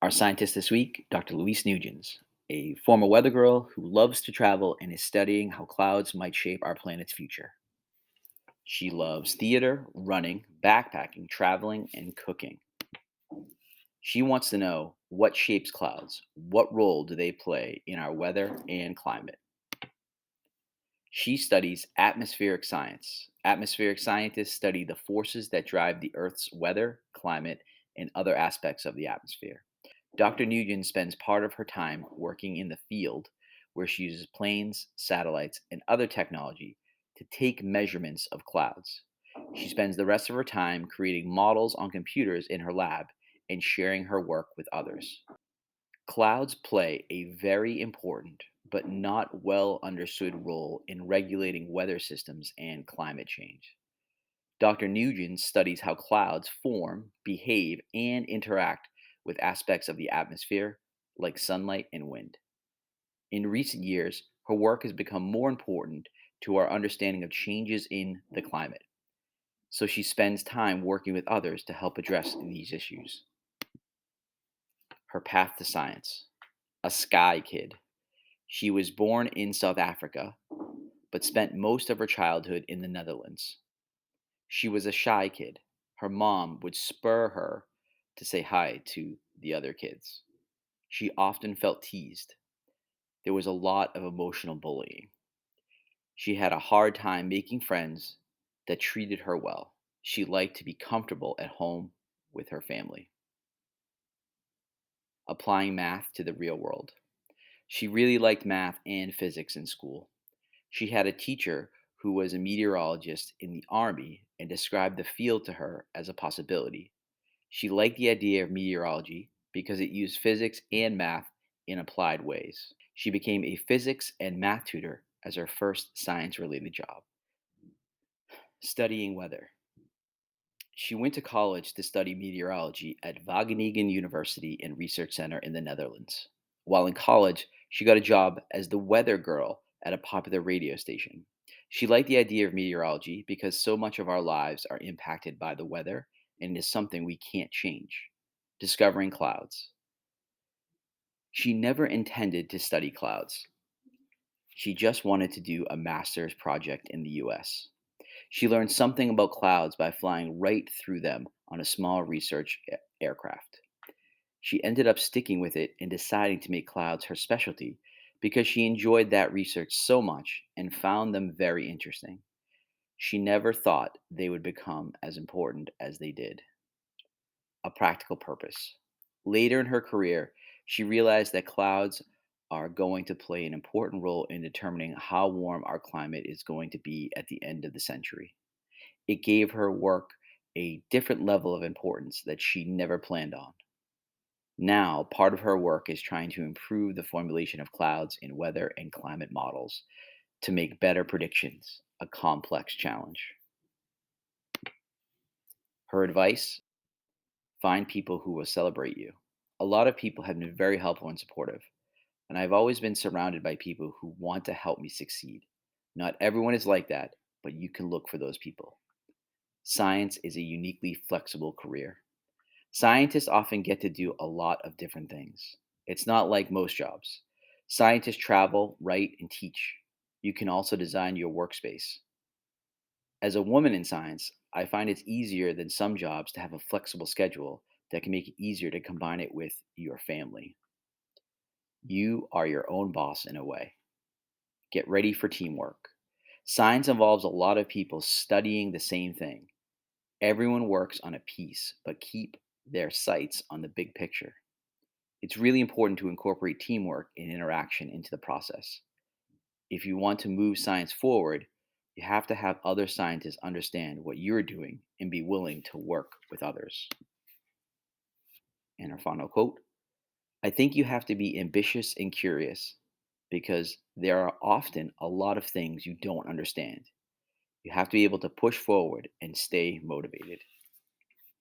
Our scientist this week, Dr. Louise Nuijens, a former weather girl who loves to travel and is studying how clouds might shape our planet's future. She loves theater, running, backpacking, traveling, and cooking. She wants to know what shapes clouds, what role do they play in our weather and climate. She studies atmospheric science. Atmospheric scientists study the forces that drive the Earth's weather, climate, and other aspects of the atmosphere. Dr. Nugent spends part of her time working in the field where she uses planes, satellites, and other technology to take measurements of clouds. She spends the rest of her time creating models on computers in her lab and sharing her work with others. Clouds play a very important but not well understood role in regulating weather systems and climate change. Dr. Nugent studies how clouds form, behave, and interact with aspects of the atmosphere, like sunlight and wind. In recent years, her work has become more important to our understanding of changes in the climate, so she spends time working with others to help address these issues. Her path to science: a sky kid. She was born in South Africa, but spent most of her childhood in the Netherlands. She was a shy kid. Her mom would spur her to say hi to the other kids. She often felt teased. There was a lot of emotional bullying. She had a hard time making friends that treated her well. She liked to be comfortable at home with her family. Applying math to the real world. She really liked math and physics in school. She had a teacher who was a meteorologist in the Army and described the field to her as a possibility. She liked the idea of meteorology because it used physics and math in applied ways. She became a physics and math tutor as her first science related job. Studying weather. She went to college to study meteorology at Wageningen University and Research Center in the Netherlands. While in college, she got a job as the weather girl at a popular radio station. She liked the idea of meteorology because so much of our lives are impacted by the weather and it is something we can't change. Discovering clouds. She never intended to study clouds. She just wanted to do a master's project in the US. She learned something about clouds by flying right through them on a small research aircraft. She ended up sticking with it and deciding to make clouds her specialty because she enjoyed that research so much and found them very interesting. She never thought they would become as important as they did. A practical purpose. Later in her career, she realized that clouds are going to play an important role in determining how warm our climate is going to be at the end of the century. It gave her work a different level of importance that she never planned on. Now, part of her work is trying to improve the formulation of clouds in weather and climate models to make better predictions, a complex challenge. Her advice: find people who will celebrate you. A lot of people have been very helpful and supportive, and I've always been surrounded by people who want to help me succeed. Not everyone is like that, but you can look for those people. Science is a uniquely flexible career. Scientists often get to do a lot of different things. It's not like most jobs. Scientists travel, write, and teach. You can also design your workspace. As a woman in science, I find it's easier than some jobs to have a flexible schedule that can make it easier to combine it with your family. You are your own boss in a way. Get ready for teamwork. Science involves a lot of people studying the same thing. Everyone works on a piece, but keep their sights on the big picture. It's really important to incorporate teamwork and interaction into the process. If you want to move science forward, you have to have other scientists understand what you're doing and be willing to work with others. And our final quote: I think you have to be ambitious and curious because there are often a lot of things you don't understand. You have to be able to push forward and stay motivated.